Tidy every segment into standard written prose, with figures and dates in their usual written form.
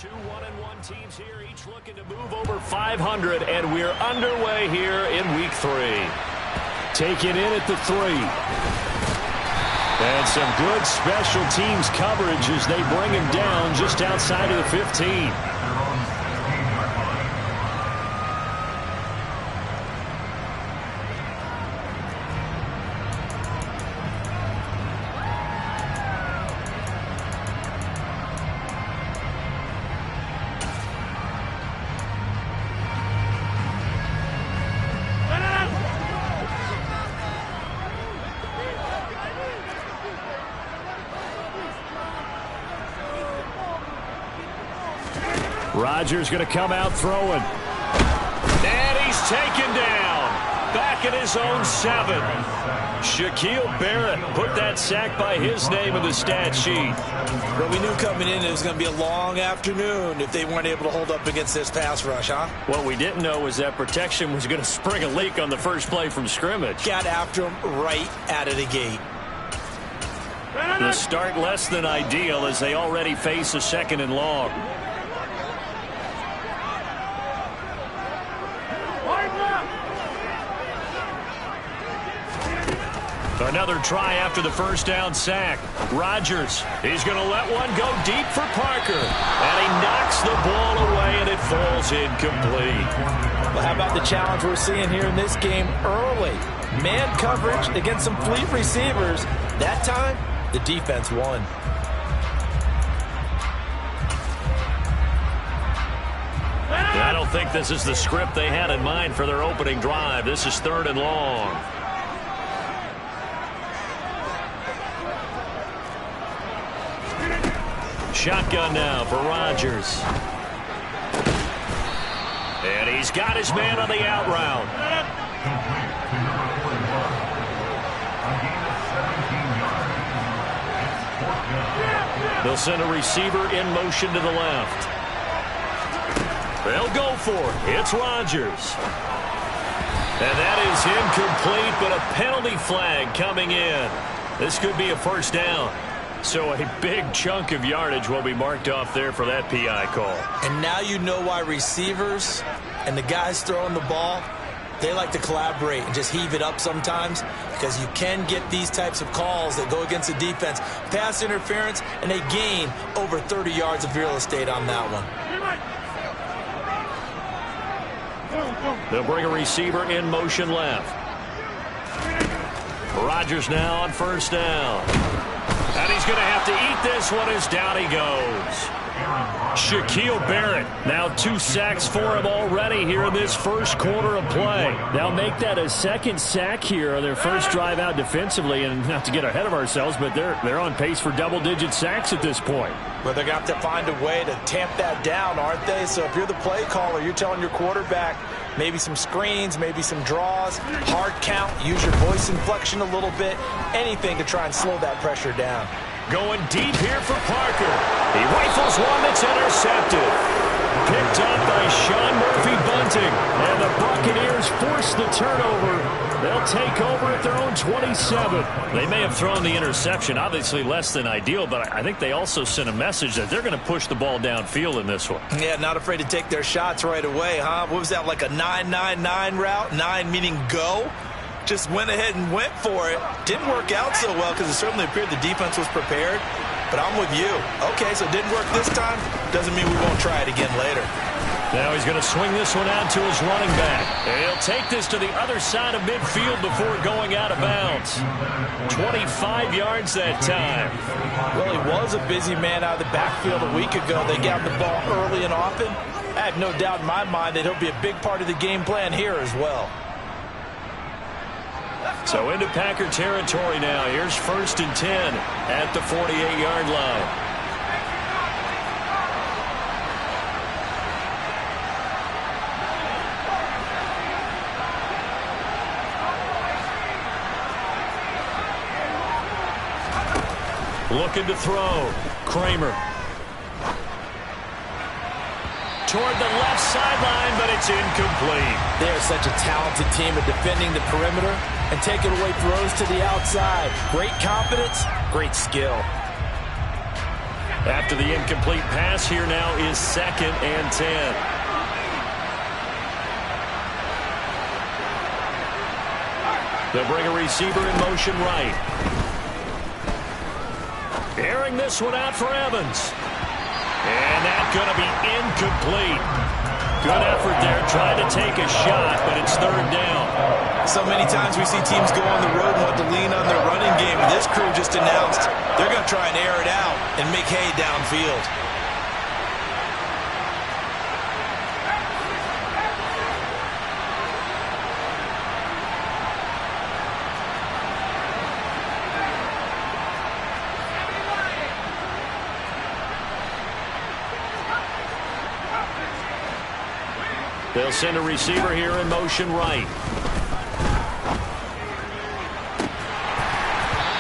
Two 1-1 teams here, each looking to move over 500, and we're underway here in week 3. Take it in at the 3. And some good special teams coverage as they bring him down just outside of the 15. Rodgers going to come out throwing. And he's taken down. Back at his own 7. Shaquille Barrett put that sack by his name in the stat sheet. But we knew coming in it was going to be a long afternoon if they weren't able to hold up against this pass rush, huh? What we didn't know was that protection was going to spring a leak on the first play from scrimmage. Got after him right out of the gate. The start less than ideal as they already face a 2nd and long. Another try after the first down sack. Rodgers, he's going to let one go deep for Parker. And he knocks the ball away, and it falls incomplete. Well, how about the challenge we're seeing here in this game early? Man coverage against some fleet receivers. That time, the defense won. I don't think this is the script they had in mind for their opening drive. This is 3rd and long. Shotgun now for Rodgers. And he's got his man on the out route. They'll send a receiver in motion to the left. They'll go for it. It's Rodgers. And that is incomplete, but a penalty flag coming in. This could be a first down. So a big chunk of yardage will be marked off there for that PI call. And now you know why receivers and the guys throwing the ball, they like to collaborate and just heave it up sometimes, because you can get these types of calls that go against the defense. Pass interference, and they gain over 30 yards of real estate on that one. They'll bring a receiver in motion left. Rodgers now on first down. And he's going to have to eat this one as down he goes. Shaquille Barrett, now 2 sacks for him already here in this first quarter of play. They'll make that a 2nd sack here on their first drive out defensively, and not to get ahead of ourselves, but they're on pace for double-digit sacks at this point. But they're going to have to find a way to tamp that down, aren't they? So if you're the play caller, you're telling your quarterback maybe some screens, maybe some draws, hard count, use your voice inflection a little bit, anything to try and slow that pressure down. Going deep here for Parker. He rifles one that's intercepted. Picked up by Sean Murphy-Bunting. And the Buccaneers force the turnover. They'll take over at their own 27. They may have thrown the interception, obviously less than ideal, but I think they also sent a message that they're going to push the ball downfield in this one. Yeah, not afraid to take their shots right away, huh? What was that, like a 9-9-9 route? 9 meaning go? Just went ahead and went for it. Didn't work out so well because it certainly appeared the defense was prepared. But I'm with you. Okay, so it didn't work this time. Doesn't mean we won't try it again later. Now he's going to swing this one out to his running back. And he'll take this to the other side of midfield before going out of bounds. 25 yards that time. Well, he was a busy man out of the backfield a week ago. They got the ball early and often. I have no doubt in my mind that he'll be a big part of the game plan here as well. So into Packer territory now. Here's 1st and 10 at the 48-yard line. Looking to throw. Kramer. Toward the left sideline, but it's incomplete. They're such a talented team at defending the perimeter and taking away throws to the outside. Great confidence, great skill. After the incomplete pass, here now is 2nd and 10. They'll bring a receiver in motion right. Airing this one out for Evans. And that's going to be incomplete. Good effort there, trying to take a shot, but it's 3rd down. So many times we see teams go on the road and want to lean on their running game. This crew just announced they're going to try and air it out and make hay downfield. They'll send a receiver here in motion right.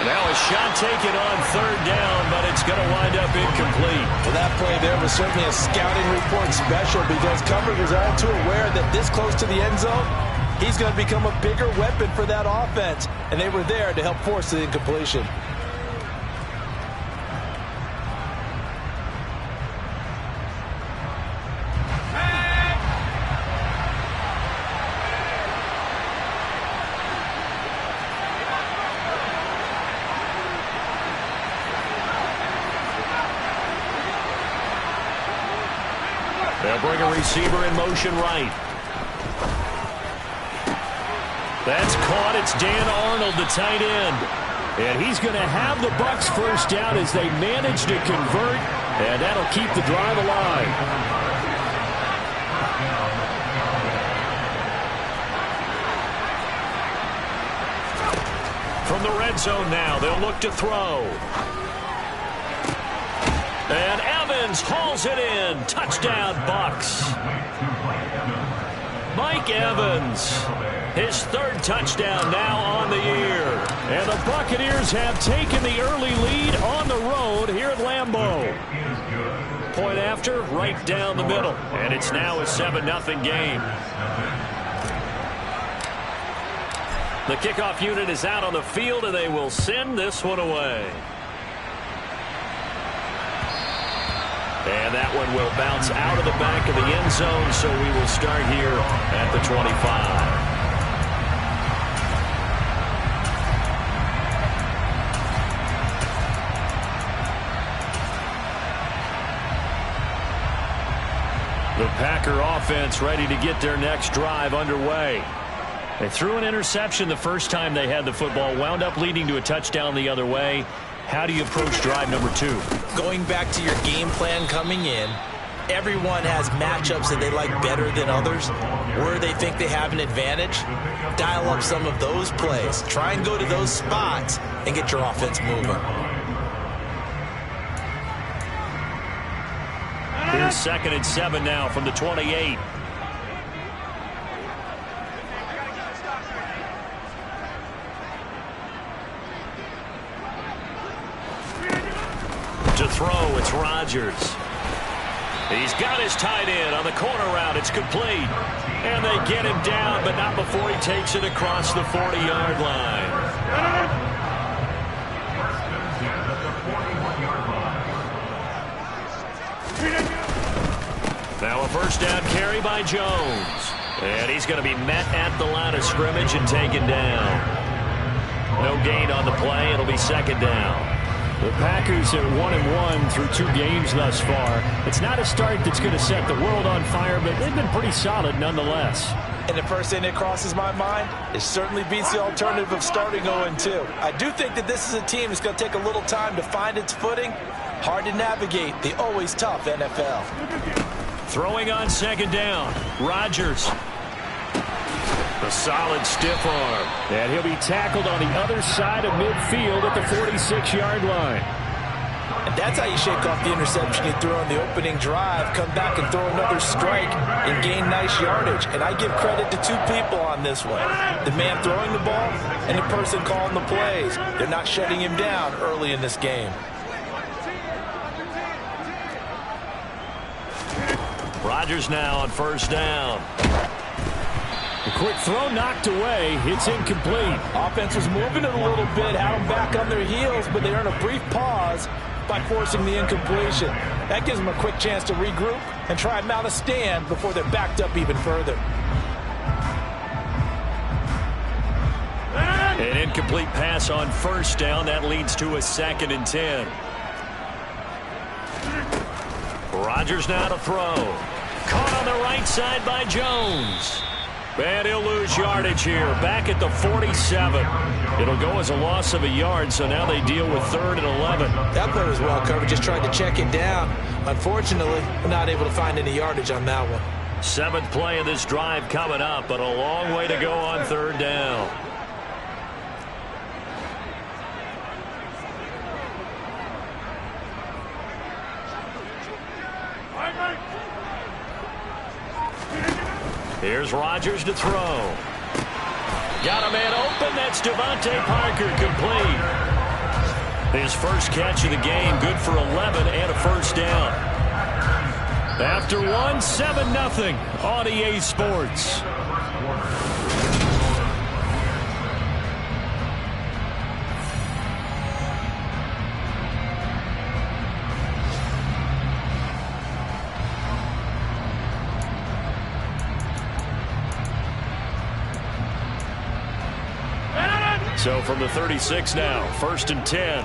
Now a shot taken on 3rd down, but it's going to wind up incomplete. Well, that play there was certainly a scouting report special because coverage was all too aware that this close to the end zone, he's going to become a bigger weapon for that offense. And they were there to help force the incompletion. They'll bring a receiver in motion right. That's caught. It's Dan Arnold, the tight end. And he's going to have the Bucs first down as they manage to convert, and that'll keep the drive alive. From the red zone now, they'll look to throw. And Evans hauls it in. Touchdown, Bucs. Mike Evans, his 3rd touchdown now on the year. And the Buccaneers have taken the early lead on the road here at Lambeau. Point after, right down the middle. And it's now a 7-0 game. The kickoff unit is out on the field, and they will send this one away. And that one will bounce out of the back of the end zone, so we will start here at the 25. The Packer offense ready to get their next drive underway. They threw an interception the first time they had the football, wound up leading to a touchdown the other way. How do you approach drive number 2? Going back to your game plan coming in, everyone has matchups that they like better than others, where they think they have an advantage. Dial up some of those plays. Try and go to those spots and get your offense moving. Here's 2nd and 7 now from the 28. To throw, it's Rodgers. He's got his tight end on the corner route. It's complete. And they get him down, but not before he takes it across the 40-yard line. Now a first down carry by Jones. And he's going to be met at the line of scrimmage and taken down. No gain on the play. It'll be 2nd down. The Packers are 1-1 through 2 games thus far. It's not a start that's going to set the world on fire, but they've been pretty solid nonetheless. And the first thing that crosses my mind, it certainly beats the alternative of starting 0-2. I do think that this is a team that's going to take a little time to find its footing. Hard to navigate the always tough NFL. Throwing on 2nd down, Rodgers. A solid stiff arm. And he'll be tackled on the other side of midfield at the 46-yard line. And that's how you shake off the interception you threw on the opening drive, come back and throw another strike and gain nice yardage. And I give credit to 2 people on this one. The man throwing the ball and the person calling the plays. They're not shutting him down early in this game. Rodgers now on first down. A quick throw knocked away. It's incomplete. Offense was moving it a little bit, had them back on their heels, but they earn a brief pause. by forcing the incompletion. That gives them a quick chance to regroup and try and mount a stand before they're backed up even further. An incomplete pass on first down. That leads to a 2nd and 10. Rodgers now to throw. Caught on the right side by Jones. And he'll lose yardage here. Back at the 47. It'll go as a loss of a yard, so now they deal with 3rd and 11. That play was well covered. Just tried to check it down. Unfortunately, we're not able to find any yardage on that one. 7th play of this drive coming up, but a long way to go on 3rd down. Here's Rodgers to throw. Got a man open. That's Devontae Parker, complete. His first catch of the game, good for 11 and a first down. After one, 7-0 on EA Sports. So from the 36 now, 1st and 10.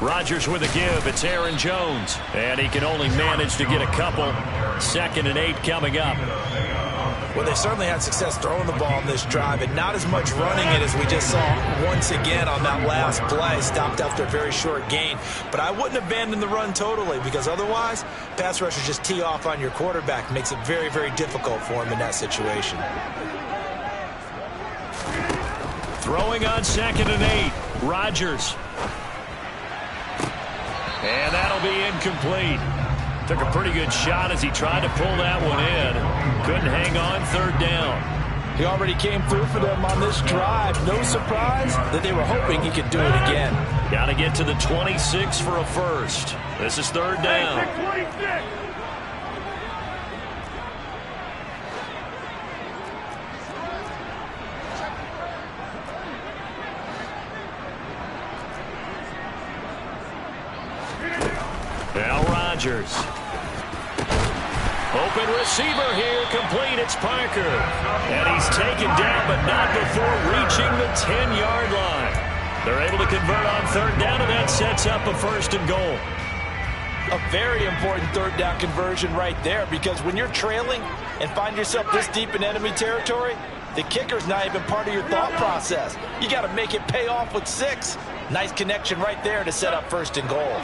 Rodgers with a give. It's Aaron Jones. And he can only manage to get a couple. 2nd and 8 coming up. Well, they certainly had success throwing the ball in this drive, and not as much running it as we just saw once again on that last play. Stopped after a very short gain. But I wouldn't abandon the run totally, because otherwise, pass rushers just tee off on your quarterback. Makes it very, very difficult for him in that situation. Throwing on 2nd and 8. Rodgers. And that'll be incomplete. Took a pretty good shot as he tried to pull that one in. Couldn't hang on 3rd down. He already came through for them on this drive. No surprise that they were hoping he could do it again. Got to get to the 26 for a first. This is 3rd down. Now Rodgers. Open receiver here, complete. It's Parker. And he's taken down, but not before reaching the 10-yard line. They're able to convert on 3rd down, and that sets up a 1st and goal. A very important 3rd down conversion right there, because when you're trailing and find yourself this deep in enemy territory, the kicker's not even part of your thought process. You got to make it pay off with 6. Nice connection right there to set up 1st and goal.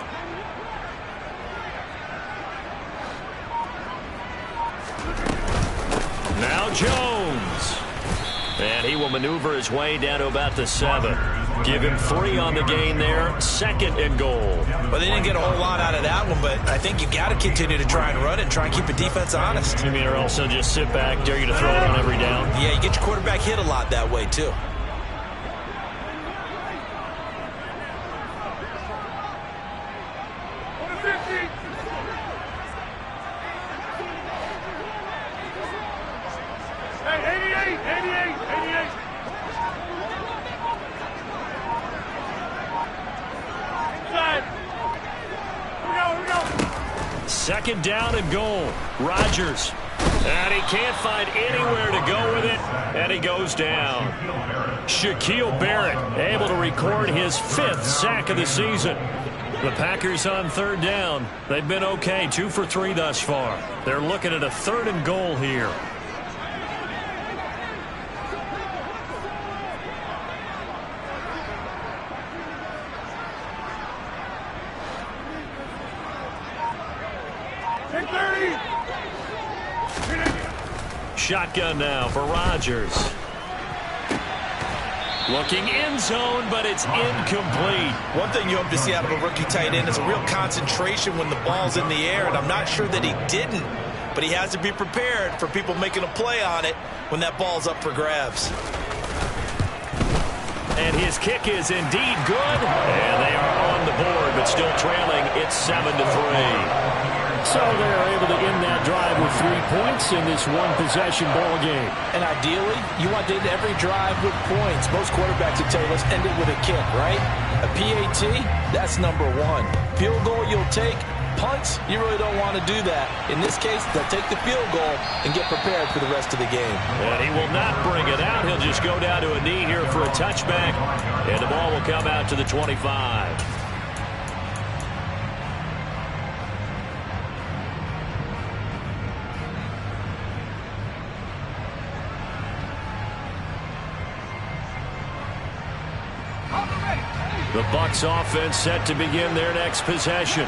Now Jones. And he will maneuver his way down to about the 7. Give him 3 on the gain there. 2nd and goal. Well, they didn't get a whole lot out of that one, but I think you got to continue to try and run it and try and keep the defense honest. You mean, or also just sit back, dare you to throw it on every down? Yeah, you get your quarterback hit a lot that way, too. Second down and goal. Rodgers. And he can't find anywhere to go with it. And he goes down. Shaquille Barrett able to record his 5th sack of the season. The Packers on 3rd down. They've been okay. 2 for 3 thus far. They're looking at a 3rd and goal here. Shotgun now for Rodgers. Looking end zone, but it's incomplete. One thing you hope to see out of a rookie tight end is a real concentration when the ball's in the air, and I'm not sure that he didn't, but he has to be prepared for people making a play on it when that ball's up for grabs. And his kick is indeed good, and they are on the board, but but still trailing. It's 7-3. So they're able to end that drive with 3 points in this one-possession ball game. And ideally, you want to end every drive with points. Most quarterbacks would tell you, let's end it with a kick, right? A PAT, that's number one. Field goal you'll take. Punts, you really don't want to do that. In this case, they'll take the field goal and get prepared for the rest of the game. And he will not bring it out. He'll just go down to a knee here for a touchback. And the ball will come out to the 25. The Bucs offense set to begin their next possession.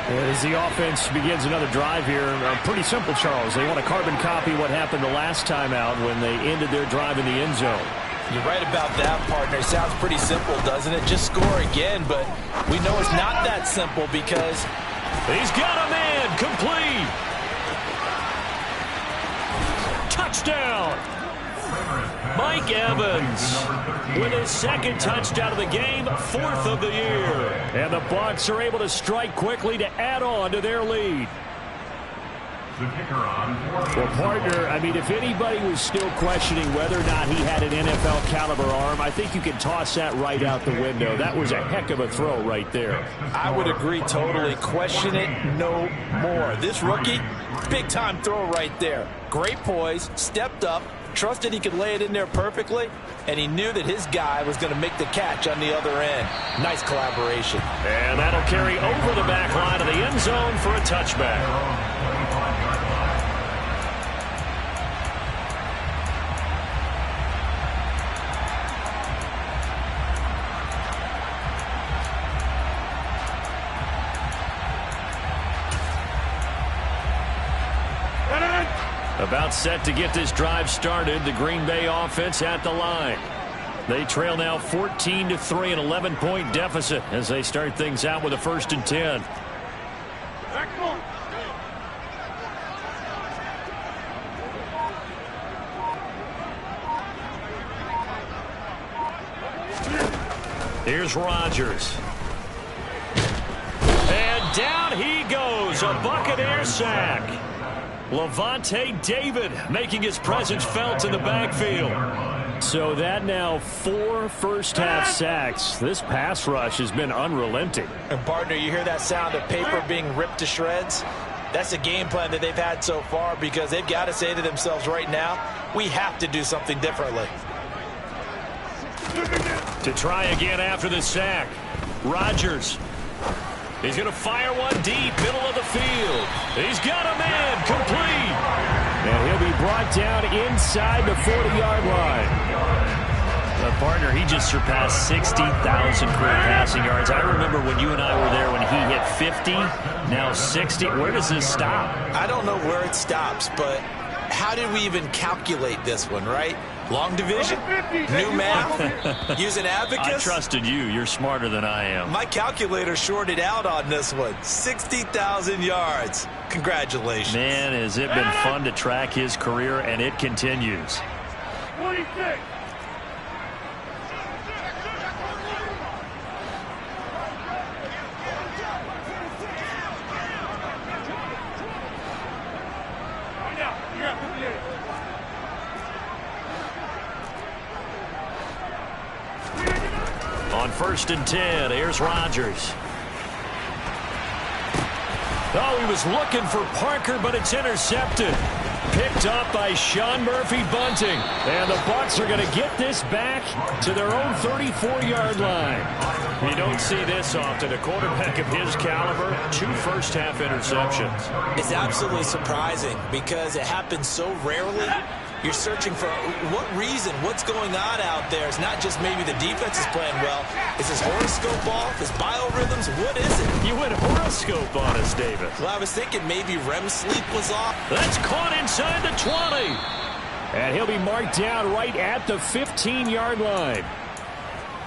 As the offense begins another drive here, pretty simple, Charles. They want to carbon copy what happened the last time out when they ended their drive in the end zone. You're right about that, partner. Sounds pretty simple, doesn't it? Just score again, but we know it's not that simple because he's got a man complete. Touchdown. Mike Evans with his second touchdown of the game, 4th of the year. And the Bucs are able to strike quickly to add on to their lead. Well, partner, I mean, if anybody was still questioning whether or not he had an NFL caliber arm, I think you can toss that right out the window. That was a heck of a throw right there. I would agree totally. Question it no more. This rookie, big-time throw right there. Great poise, stepped up, trusted he could lay it in there perfectly, and he knew that his guy was going to make the catch on the other end. Nice collaboration. And that'll carry over the back line of the end zone for a touchback. About set to get this drive started, the Green Bay offense at the line. They trail now 14-3, an 11-point deficit as they start things out with a 1st and 10. Here's Rodgers. And down he goes, a Buccaneer sack. Levante David making his presence felt in the backfield. So that now 4 first-half sacks. This pass rush has been unrelenting. And, partner, you hear that sound of paper being ripped to shreds? That's the game plan that they've had so far because they've got to say to themselves right now, we have to do something differently. To try again after the sack, Rodgers. He's going to fire one deep, middle of the field. He's got a man complete. And he'll be brought down inside the 40-yard line. Partner, he just surpassed 60,000 career passing yards. I remember when you and I were there when he hit 50, now 60. Where does this stop? I don't know where it stops, but how did we even calculate this one, right? Long division? New math? Use an abacus? I trusted you. You're smarter than I am. My calculator shorted out on this one. 60,000 yards. Congratulations. Man, has it been fun to track his career, and it continues. 26. On 1st and 10, here's Rodgers. Oh, he was looking for Parker, but it's intercepted. Picked up by Sean Murphy-Bunting. And the Bucs are going to get this back to their own 34-yard line. You don't see this often. A quarterback of his caliber, 2 first-half interceptions. It's absolutely surprising because it happens so rarely. You're searching for what reason, what's going on out there. It's not just maybe the defense is playing well. Is his horoscope off? His biorhythms? What is it? You went horoscope on us, David. Well, I was thinking maybe REM sleep was off. That's caught inside the 20. And he'll be marked down right at the 15-yard line.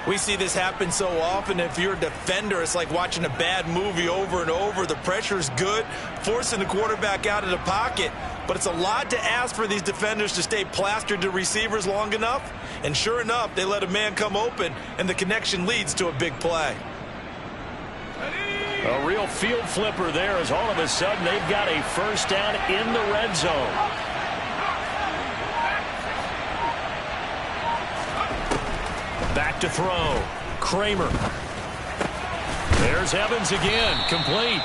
We see this happen so often. If you're a defender, it's like watching a bad movie over and over. The pressure's good, forcing the quarterback out of the pocket. But it's a lot to ask for these defenders to stay plastered to receivers long enough. And sure enough, they let a man come open, and the connection leads to a big play. A real field flipper there as all of a sudden they've got a first down in the red zone. Back to throw. Kramer. There's Evans again. Complete.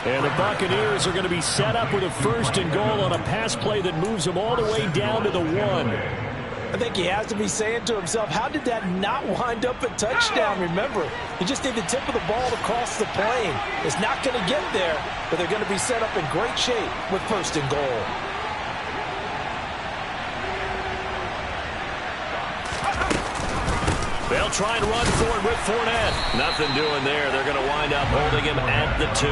And the Buccaneers are going to be set up with a 1st and goal on a pass play that moves them all the way down to the 1. I think he has to be saying to himself, how did that not wind up a touchdown? Remember, you just need the tip of the ball to cross the plane. It's not going to get there, but they're going to be set up in great shape with 1st and goal. They'll try and run for it with Fournette. Nothing doing there. They're going to wind up holding him at the 2.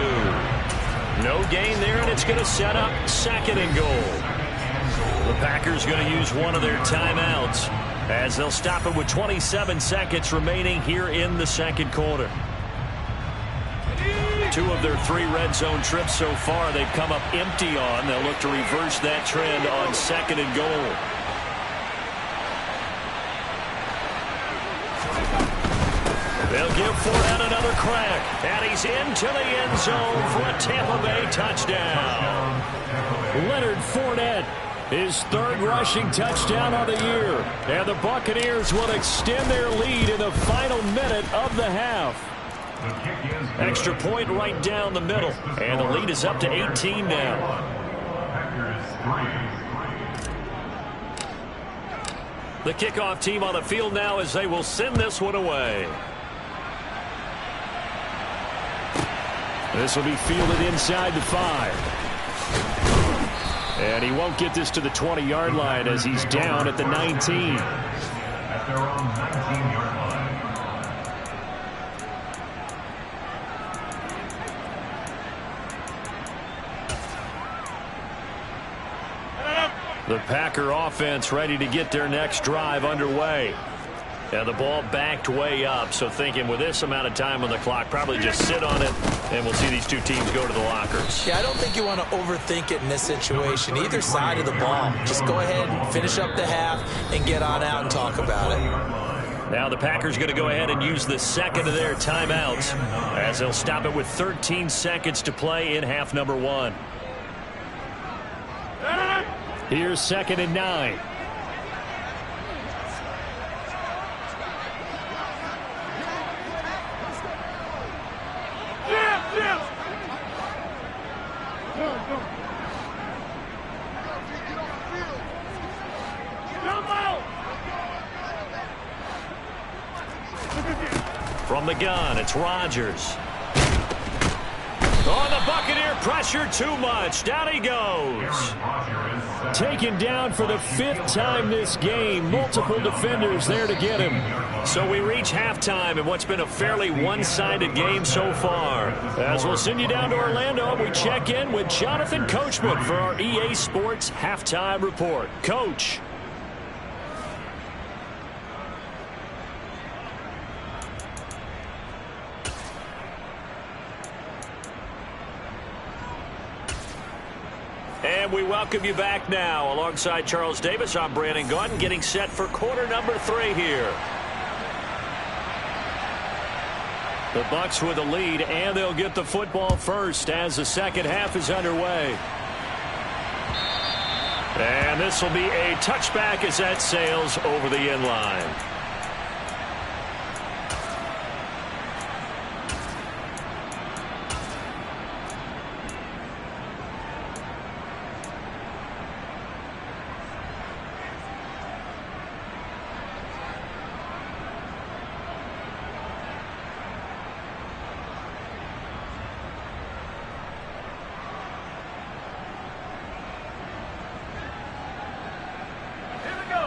No gain there, and it's going to set up 2nd and goal. The Packers going to use one of their timeouts as they'll stop it with 27 seconds remaining here in the 2nd quarter. 2 of their 3 red zone trips so far they've come up empty on. They'll look to reverse that trend on 2nd and goal. They'll give Fournette another crack, and he's into the end zone for a Tampa Bay touchdown. Leonard Fournette, his 3rd rushing touchdown of the year. And the Buccaneers will extend their lead in the final minute of the half. Extra point right down the middle, and the lead is up to 18 now. The kickoff team on the field now as they will send this one away. This will be fielded inside the 5. And he won't get this to the 20-yard line as he's down at the 19. At their own 19-yard line. The Packer offense ready to get their next drive underway. And the ball backed way up, so thinking with this amount of time on the clock, probably just sit on it, and we'll see these 2 teams go to the lockers. Yeah, I don't think you want to overthink it in this situation. Either side of the ball. Just go ahead and finish up the half and get on out and talk about it. Now the Packers going to go ahead and use the 2nd of their timeouts as they'll stop it with 13 seconds to play in half number 1. Here's 2nd and 9. From the gun, it's Rodgers. Oh, the Buccaneer pressure too much. Down he goes. Taken down for the 5th time this game. Multiple defenders there to get him. So we reach halftime in what's been a fairly one-sided game so far. As we'll send you down to Orlando, we check in with Jonathan Coachman for our EA Sports Halftime Report. Coach. And we welcome you back now. Alongside Charles Davis, I'm Brandon Gaudin, getting set for quarter number 3 here. The Bucs with a lead, and they'll get the football first as the 2nd half is underway. And this will be a touchback as that sails over the end line.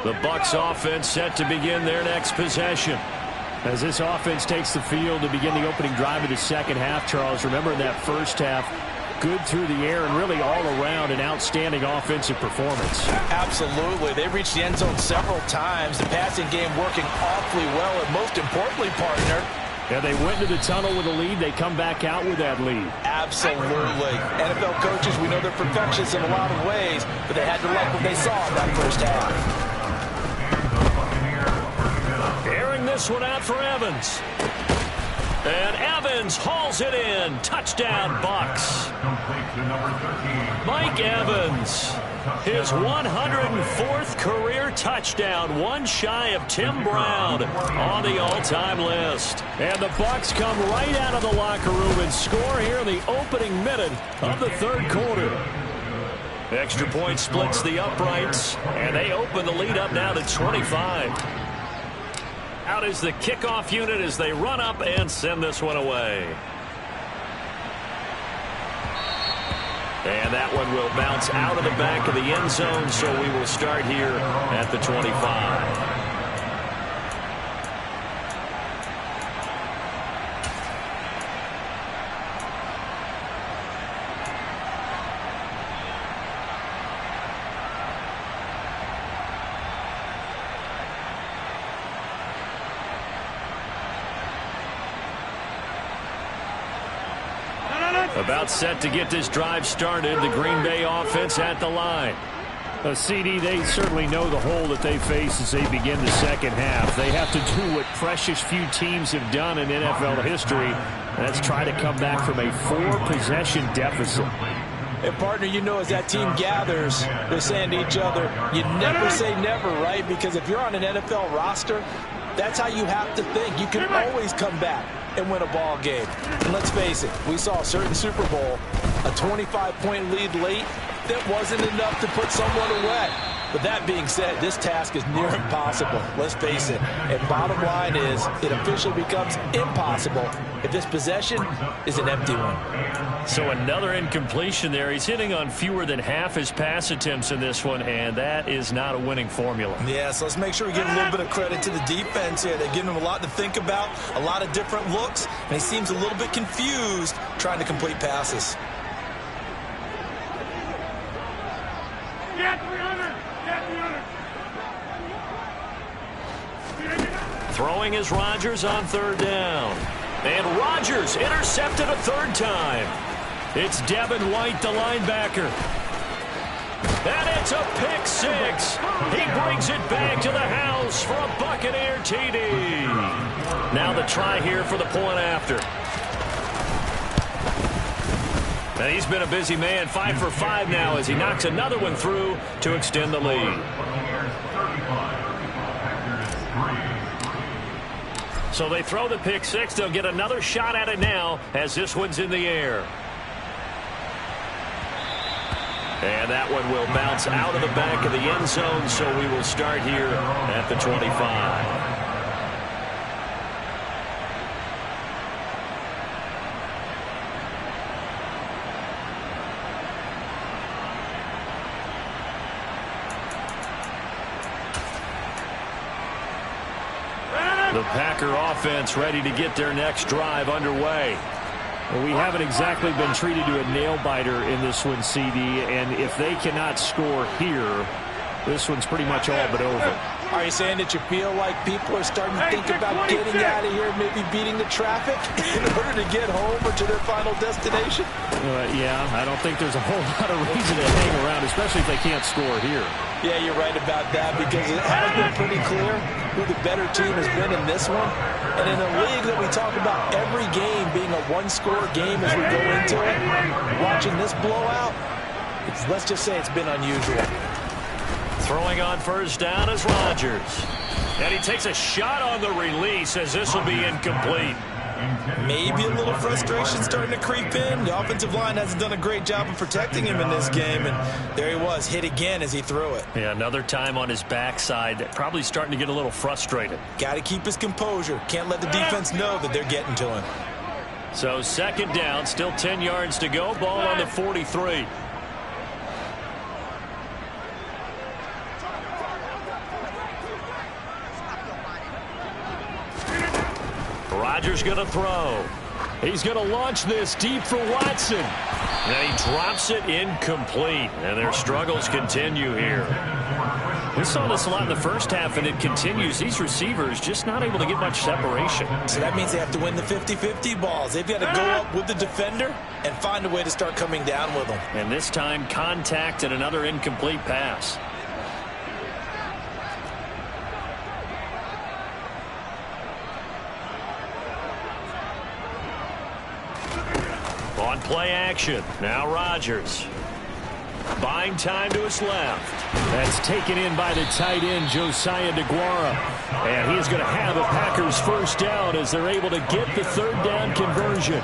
The Bucs offense set to begin their next possession. As this offense takes the field to begin the opening drive of the 2nd half, Charles, remember in that 1st half, good through the air and really all around an outstanding offensive performance. Absolutely. They reached the end zone several times. The passing game working awfully well, and most importantly, partner, Yeah, they went into the tunnel with a lead. They come back out with that lead. absolutely. NFL coaches, we know they're perfectionists in a lot of ways, but they had to like what they saw in that 1st half. Airing this one out for Evans. And Evans hauls it in. Touchdown, Bucks. Complete to number 13. Mike Evans, his 104th career touchdown, one shy of Tim Brown on the all-time list. And the Bucks come right out of the locker room and score here in the opening minute of the third quarter. Extra point splits the uprights, and they open the lead up now to 25. Out is the kickoff unit as they run up and send this one away. And that one will bounce out of the back of the end zone, so we will start here at the 25. About set to get this drive started. The Green Bay offense at the line. CD, they certainly know the hole that they face as they begin the second half. They have to do what precious few teams have done in NFL history. That's try to come back from a 4-possession deficit. And, partner, you know, as that team gathers, they're saying to each other, you never say never, right? Because if you're on an NFL roster, that's how you have to think. You can always come back and win a ball game. And let's face it, we saw a certain Super Bowl, a 25-point lead late, that wasn't enough to put someone away. But that being said, this task is near impossible. Let's face it. And bottom line is, it officially becomes impossible if this possession is an empty one. So another incompletion there. He's hitting on fewer than half his pass attempts in this one, and that is not a winning formula. Yeah, so let's make sure we give a little bit of credit to the defense here. They're giving him a lot to think about, a lot of different looks, and he seems a little bit confused trying to complete passes. Throwing is Rodgers on third down. And Rodgers intercepted a third time. It's Devin White, the linebacker. And it's a pick six. He brings it back to the house for a Buccaneer TD. Now the try here for the point after. And he's been a busy man, 5 for 5 now as he knocks another one through to extend the lead. So they throw the pick six. They'll get another shot at it now as this one's in the air. And that one will bounce out of the back of the end zone, so we will start here at the 25. The Packer offense ready to get their next drive underway. Well, we haven't exactly been treated to a nail-biter in this one, CD, and if they cannot score here, this one's pretty much all but over. Are you saying that you feel like people are starting to think about getting out of here, maybe beating the traffic in order to get home or to their final destination? Yeah, I don't think there's a whole lot of reason to hang around, especially if they can't score here. Yeah, you're right about that because it has been pretty clear who the better team has been in this one. And in a league that we talk about every game being a one-score game as we go into it, watching this blowout, let's just say it's been unusual. Throwing on first down is Rodgers. And he takes a shot on the release as this will be incomplete. Maybe a little frustration starting to creep in. The offensive line hasn't done a great job of protecting him in this game, and there he was, hit again as he threw it. Yeah, another time on his backside, probably starting to get a little frustrated. Got to keep his composure. Can't let the defense know that they're getting to him. So second down, still 10 yards to go, ball on the 43. Rodgers going to throw. He's going to launch this deep for Watson. And he drops it incomplete. And their struggles continue here. We saw this a lot in the first half, and it continues. These receivers just not able to get much separation. So that means they have to win the 50-50 balls. They've got to go up with the defender and find a way to start coming down with them. And this time, contact and another incomplete pass. On play action, now Rodgers. Buying time to his left. That's taken in by the tight end, Josiah DeGuara. And he's going to have a Packers first down as they're able to get the third down conversion.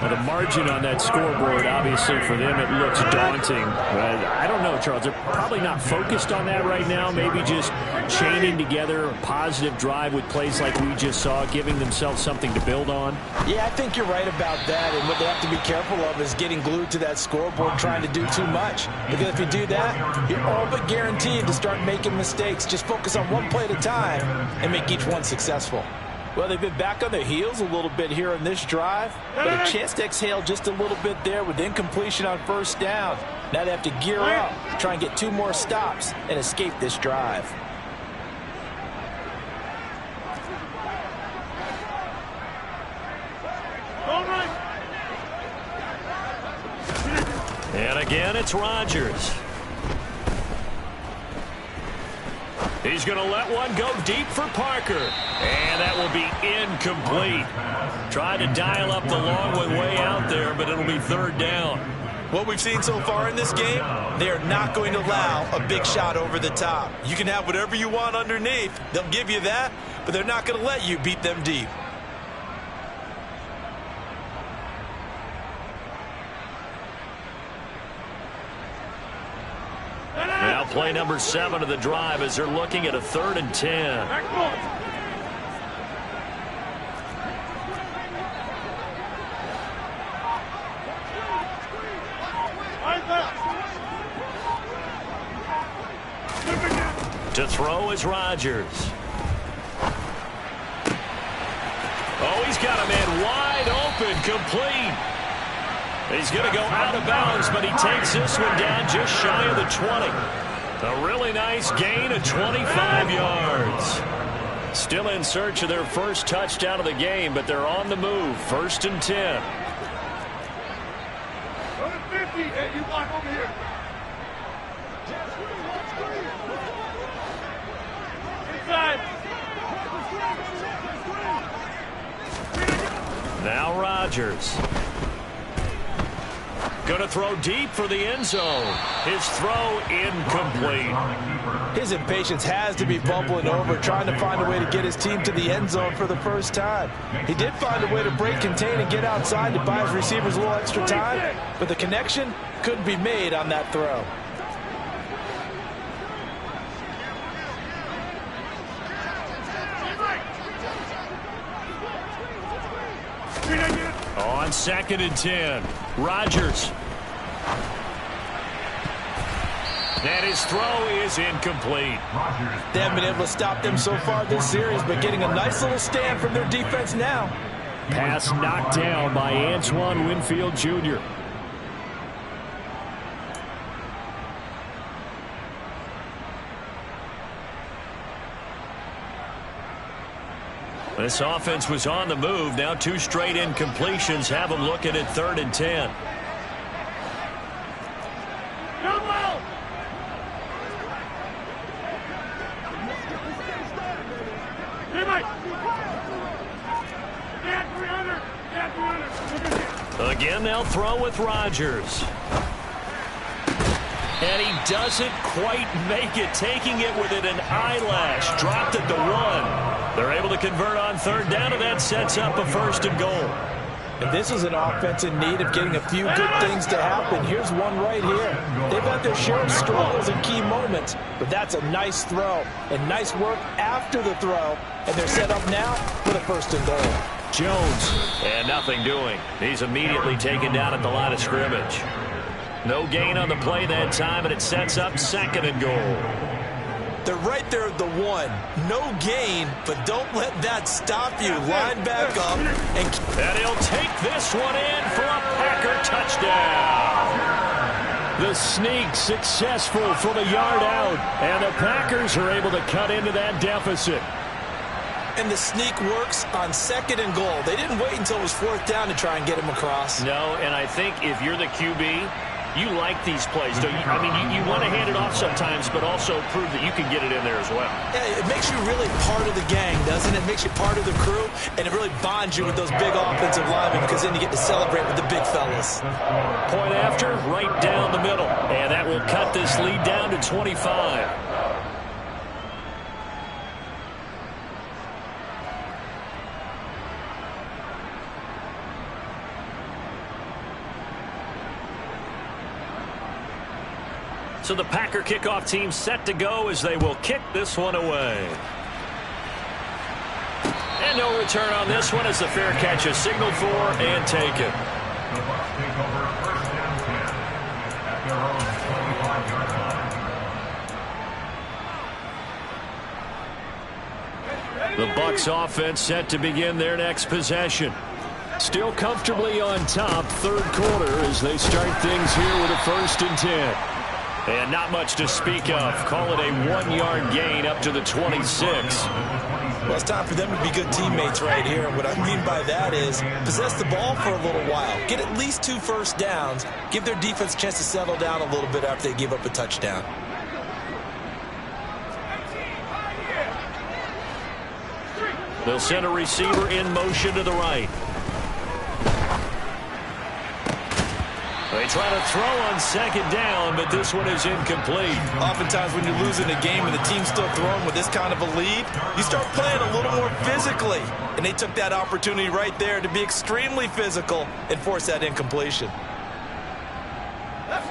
Now, the margin on that scoreboard, obviously, for them, it looks daunting. But I don't know, Charles. They're probably not focused on that right now. Maybe just chaining together a positive drive with plays like we just saw, giving themselves something to build on. Yeah, I think you're right about that. And what they have to be careful of is getting glued to that scoreboard, trying to do too much. Because if you do that, you're all but guaranteed to start making mistakes. Just focus on one play at a time and make each one successful. Well, they've been back on their heels a little bit here on this drive, but a chance to exhale just a little bit there with incompletion on first down. Now they have to gear up, try and get 2 more stops, and escape this drive. And again, it's Rodgers. He's going to let one go deep for Parker. And that will be incomplete. Tried to dial up the long one way out there, but it'll be third down. What we've seen so far in this game, they are not going to allow a big shot over the top. You can have whatever you want underneath. They'll give you that, but they're not going to let you beat them deep. Now play number 7 of the drive as they're looking at a 3rd and 10. To throw is Rodgers. Oh, he's got a man wide open, complete. He's going to go out of bounds, but he takes this one down just shy of the 20. A really nice gain of 25 yards. Still in search of their first touchdown of the game, but they're on the move. 1st and 10. Hey, you block over here. Inside. Now Rodgers. Going to throw deep for the end zone. His throw incomplete. His impatience has to be bubbling over, trying to find a way to get his team to the end zone for the first time. He did find a way to break, contain, and get outside to buy his receivers a little extra time, but the connection couldn't be made on that throw. On 2nd and 10, Rodgers. And his throw is incomplete. They haven't been able to stop them so far this series, but getting a nice little stand from their defense now. Pass knocked down by Antoine Winfield Jr. This offense was on the move. Now 2 straight incompletions have them looking at 3rd and 10. Again, they'll throw with Rodgers. And he doesn't quite make it, taking it within an eyelash. Dropped at the 1. They're able to convert on 3rd down, and that sets up a 1st and goal. And this is an offense in need of getting a few good things to happen. Here's one right here. They've had their share of struggles in key moments, but that's a nice throw and nice work after the throw. And they're set up now for the 1st and goal. Jones, and nothing doing. He's immediately taken down at the line of scrimmage. No gain on the play that time, and it sets up 2nd and goal. They're right there at the 1. No gain, but don't let that stop you. Line back up. And he'll take this one in for a Packer touchdown. The sneak successful from a yard out, and the Packers are able to cut into that deficit. And the sneak works on 2nd and goal. They didn't wait until it was 4th down to try and get him across. No, and I think if you're the QB, You like these plays, don't you? I mean, you want to hand it off sometimes, but also prove that you can get it in there as well. Yeah, it makes you really part of the gang, doesn't it? It makes you part of the crew, and it really bonds you with those big offensive linemen because then you get to celebrate with the big fellas. Point after, right down the middle. And that will cut this lead down to 25. So the Packer kickoff team set to go as they will kick this one away. And no return on this one as the fair catch is signaled for and taken. The Bucs offense set to begin their next possession. Still comfortably on top, third quarter as they start things here with a 1st and 10. And not much to speak of. Call it a 1-yard gain up to the 26. Well, it's time for them to be good teammates right here. And what I mean by that is possess the ball for a little while. Get at least 2 first downs. Give their defense a chance to settle down a little bit after they give up a touchdown. They'll send a receiver in motion to the right. They try to throw on 2nd down, but this one is incomplete. Oftentimes when you're losing a game and the team's still throwing with this kind of a lead, you start playing a little more physically. And they took that opportunity right there to be extremely physical and force that incompletion.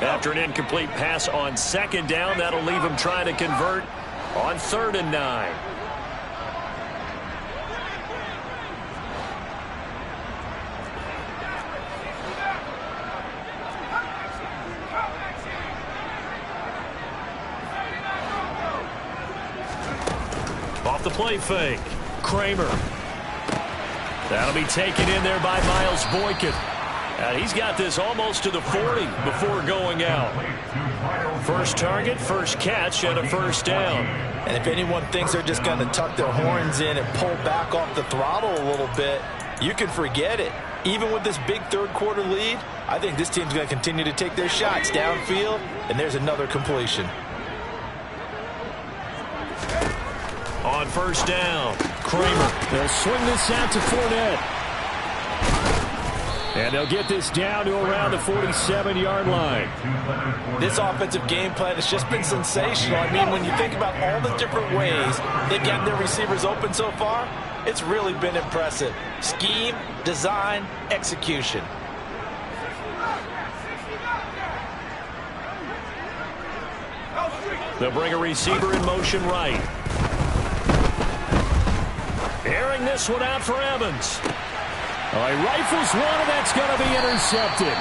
After an incomplete pass on 2nd down, that'll leave them trying to convert on 3rd and 9. Off the play fake. Kramer. That'll be taken in there by Miles Boykin. He's got this almost to the 40 before going out. First target, first catch, and a 1st down. And if anyone thinks they're just going to tuck their horns in and pull back off the throttle a little bit, you can forget it. Even with this big third quarter lead, I think this team's going to continue to take their shots downfield, and there's another completion. On 1st down, Kramer. They'll swing this out to Fournette. And they'll get this down to around the 47-yard line. This offensive game plan has just been sensational. I mean, when you think about all the different ways they've gotten their receivers open so far, it's really been impressive. Scheme, design, execution. They'll bring a receiver in motion right. Airing this one out for Evans. He rifles one, and that's going to be intercepted.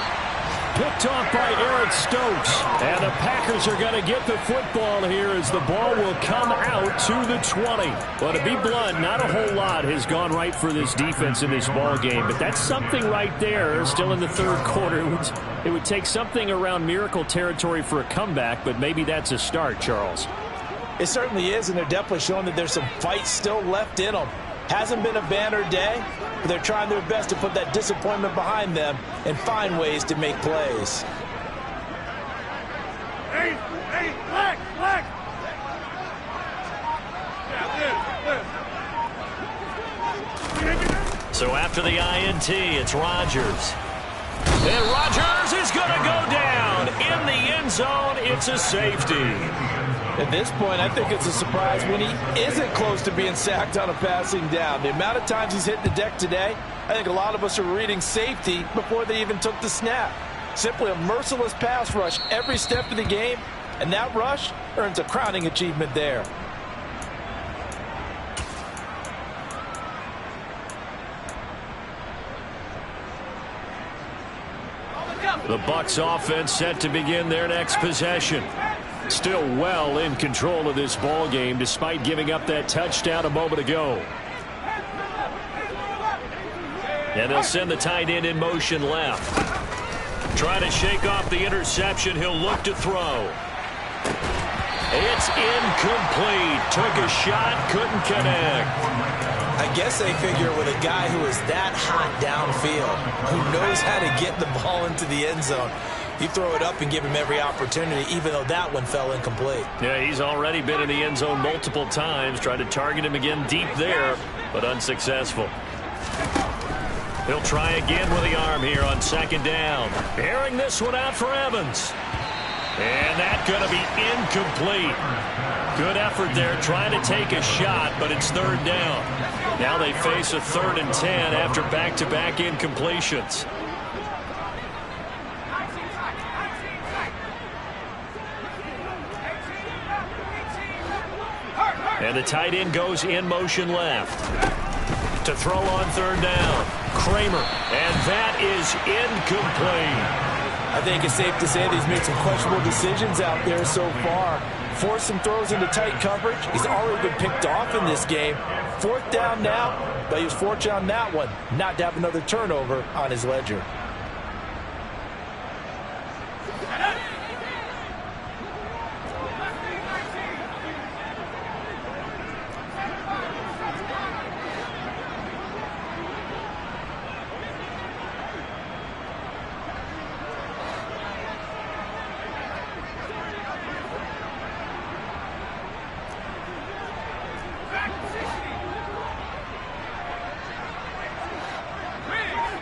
Picked off by Eric Stokes. And the Packers are going to get the football here as the ball will come out to the 20. Well, to be blunt, not a whole lot has gone right for this defense in this ball game, but that's something right there still in the third quarter. It would take something around miracle territory for a comeback, but maybe that's a start, Charles. It certainly is, and they're definitely showing that there's some fight still left in them. Hasn't been a banner day, but they're trying their best to put that disappointment behind them and find ways to make plays. Hey, black. So after the INT, it's Rodgers. And Rodgers is going to go down. In the end zone, it's a safety. At this point, I think it's a surprise when he isn't close to being sacked on a passing down. The amount of times he's hit the deck today, I think a lot of us are reading safety before they even took the snap. Simply a merciless pass rush every step of the game, and that rush earns a crowning achievement there. The Bucs offense set to begin their next possession. Still well in control of this ball game despite giving up that touchdown a moment ago. And they'll send the tight end in motion left. Trying to shake off the interception. He'll look to throw. It's incomplete. Took a shot, couldn't connect. I guess they figure with a guy who is that hot downfield, who knows how to get the ball into the end zone, You throw it up and give him every opportunity, even though that one fell incomplete. Yeah, he's already been in the end zone multiple times, tried to target him again deep there, but unsuccessful. He'll try again with the arm here on second down. Airing this one out for Evans. And that's going to be incomplete. Good effort there trying to take a shot, but it's third down. Now they face a 3rd and 10 after back-to-back incompletions. And the tight end goes in motion left. To throw on third down. Kramer. And that is incomplete. I think it's safe to say that he's made some questionable decisions out there so far. Forced some throws into tight coverage. He's already been picked off in this game. 4th down now, but he was fortunate on that one not to have another turnover on his ledger.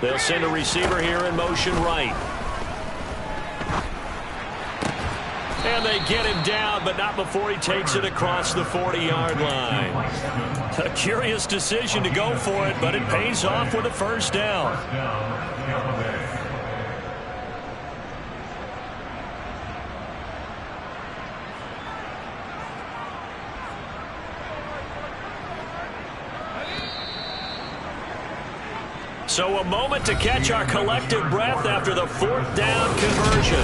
They'll send a receiver here in motion right. And they get him down, but not before he takes it across the 40-yard line. A curious decision to go for it, but it pays off with a first down. So a moment to catch our collective breath after the 4th down conversion.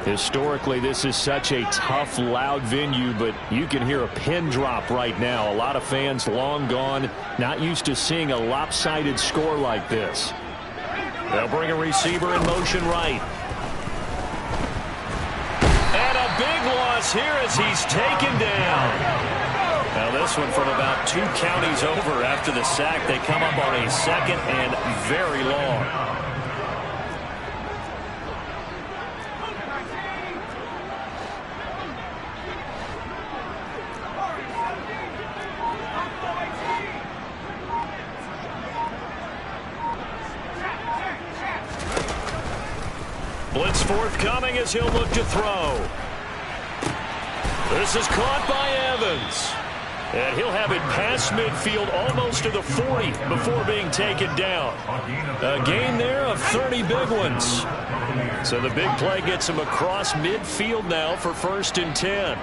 Historically, this is such a tough, loud venue, but you can hear a pin drop right now. A lot of fans long gone, not used to seeing a lopsided score like this. They'll bring a receiver in motion right. And a big loss here as he's taken down. Now this one from about 2 counties over after the sack. They come up on a 2nd and very long. Blitz forthcoming as he'll look to throw. This is caught by Evans. And he'll have it past midfield almost to the 40 before being taken down. A gain there of 30 big ones. So the big play gets him across midfield now for 1st and 10.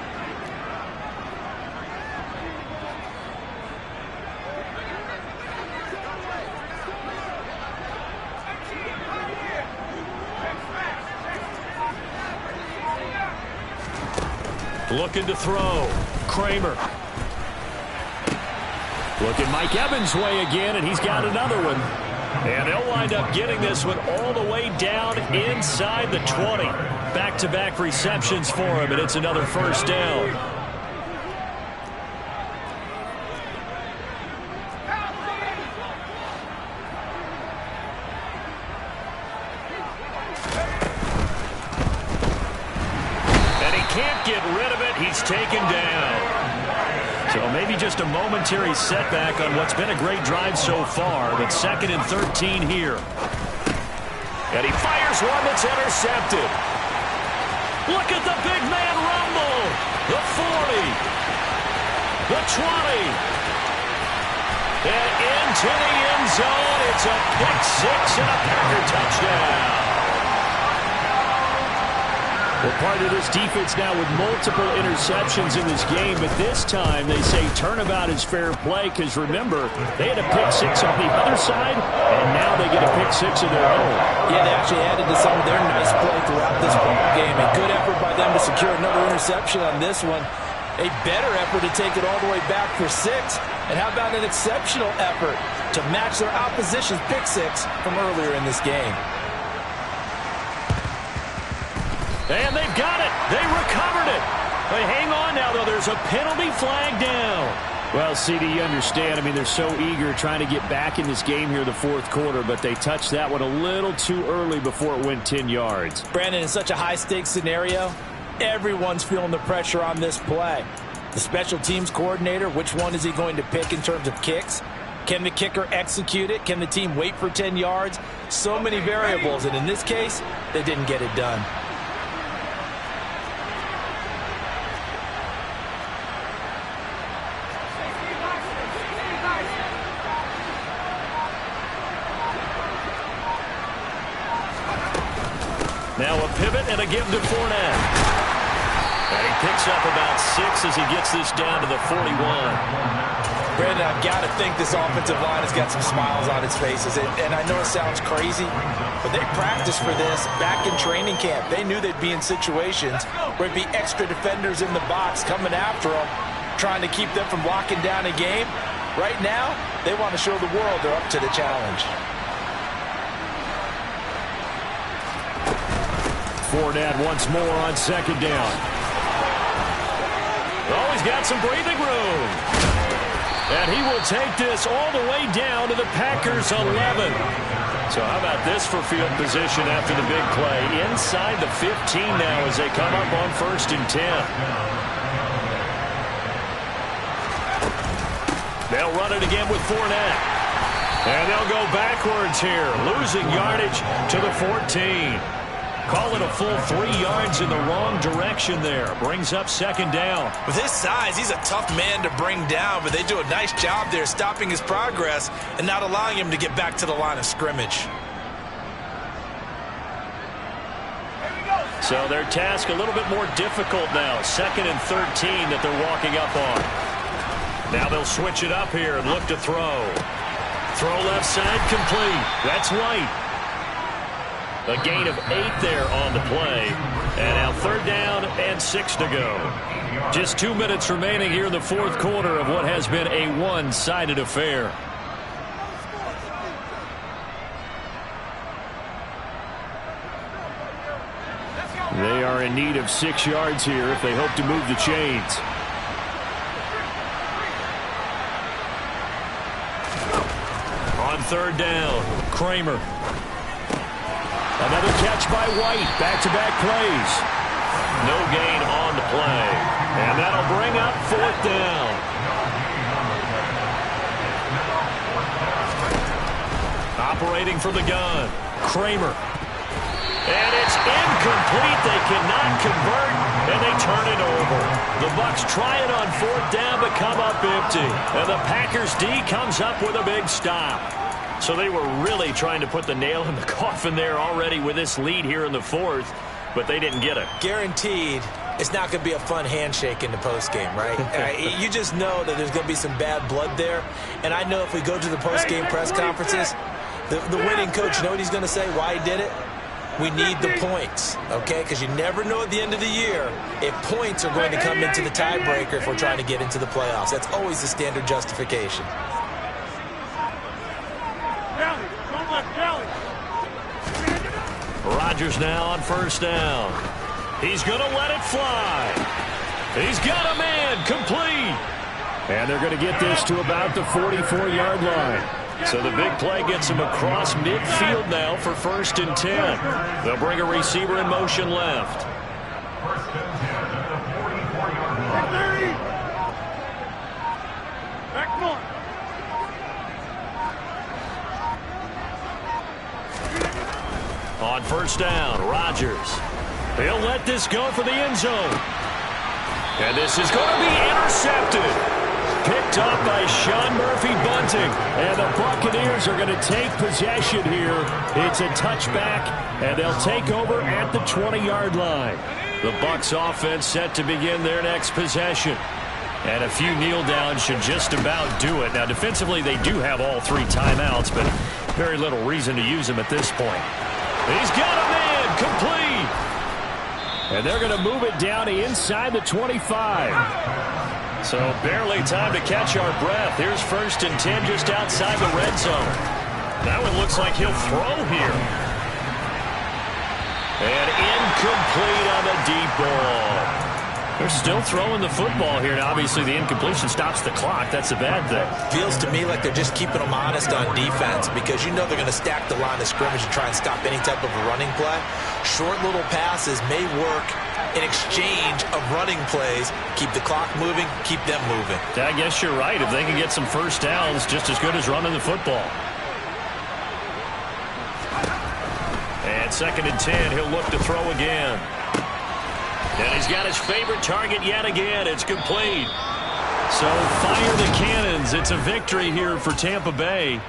Looking to throw. Kramer. Look at Mike Evans' way again, and he's got another one. And they'll wind up getting this one all the way down inside the 20. Back-to-back receptions for him, and it's another first down. Get rid of it. He's taken down. So maybe just a momentary setback on what's been a great drive so far, but 2nd and 13 here. And he fires one that's intercepted. Look at the big man rumble. The 40. The 20. And into the end zone. It's a pick-6 and a Packer touchdown. Well, part of this defense now with multiple interceptions in this game, but this time they say turnabout is fair play because, remember, they had a pick-6 on the other side, and now they get a pick-6 of their own. Yeah, they actually added to some of their nice play throughout this ball game. A good effort by them to secure another interception on this one. A better effort to take it all the way back for 6. And how about an exceptional effort to match their opposition's pick-6 from earlier in this game. And they've got it. They recovered it. They hang on now, though. There's a penalty flag down. Well, CD, you understand. I mean, they're so eager trying to get back in this game here in the fourth quarter, but they touched that one a little too early before it went 10 yards. Brandon, in such a high-stakes scenario, everyone's feeling the pressure on this play. The special teams coordinator, which one is he going to pick in terms of kicks? Can the kicker execute it? Can the team wait for 10 yards? So many variables, and in this case, they didn't get it done. Now a pivot and a give to Fournette. And he picks up about 6 as he gets this down to the 41. Brandon, I've got to think this offensive line has got some smiles on its faces. And I know it sounds crazy, but they practiced for this back in training camp. They knew they'd be in situations where it'd be extra defenders in the box coming after them, trying to keep them from locking down a game. Right now, they want to show the world they're up to the challenge. Fournette once more on second down. Oh, he's got some breathing room. And he will take this all the way down to the Packers' 11. So how about this for field position after the big play? Inside the 15 now as they come up on 1st and 10. They'll run it again with Fournette. And they'll go backwards here, losing yardage to the 14. Call it a full 3 yards in the wrong direction there. Brings up second down. With his size, he's a tough man to bring down, but they do a nice job there stopping his progress and not allowing him to get back to the line of scrimmage. So their task a little bit more difficult now. 2nd and 13 that they're walking up on. Now they'll switch it up here and look to throw. Throw left side complete. That's White. A gain of 8 there on the play. And now 3rd down and 6 to go. Just 2 minutes remaining here in the fourth quarter of what has been a one-sided affair. They are in need of 6 yards here if they hope to move the chains. On 3rd down, Kramer. Another catch by White. Back-to-back plays. No gain on the play. And that'll bring up 4th down. Operating from the gun. Kramer. And it's incomplete. They cannot convert, and they turn it over. The Bucs try it on 4th down, but come up empty. And the Packers D comes up with a big stop. So they were really trying to put the nail in the coffin there already with this lead here in the 4th, but they didn't get it. Guaranteed it's not going to be a fun handshake in the postgame, right? You just know that there's going to be some bad blood there. And I know if we go to the postgame press conferences, the winning coach, you know what he's going to say, why he did it? We need the points, okay? Because you never know at the end of the year if points are going to come into the tiebreaker if we're trying to get into the playoffs. That's always the standard justification. Rodgers now on 1st down. He's going to let it fly. He's got a man complete. And they're going to get this to about the 44-yard line. So the big play gets him across midfield now for 1st and 10. They'll bring a receiver in motion left. On 1st down, Rodgers. He'll let this go for the end zone. And this is going to be intercepted. Picked up by Sean Murphy-Bunting. And the Buccaneers are going to take possession here. It's a touchback, and they'll take over at the 20-yard line. The Bucs offense set to begin their next possession. And a few kneel downs should just about do it. Now, defensively, they do have all 3 timeouts, but very little reason to use them at this point. He's got a man complete. And they're going to move it down to inside the 25. So barely time to catch our breath. Here's 1st and 10 just outside the red zone. That one looks like he'll throw here. And incomplete on the deep ball. They're still throwing the football here. Now, obviously, the incompletion stops the clock. That's a bad thing. Feels to me like they're just keeping them honest on defense because you know they're going to stack the line of scrimmage and try and stop any type of a running play. Short little passes may work in exchange of running plays. Keep the clock moving, keep them moving. I guess you're right. If they can get some first downs, just as good as running the football. And 2nd and 10, he'll look to throw again. And he's got his favorite target yet again. It's complete. So fire the cannons. It's a victory here for Tampa Bay.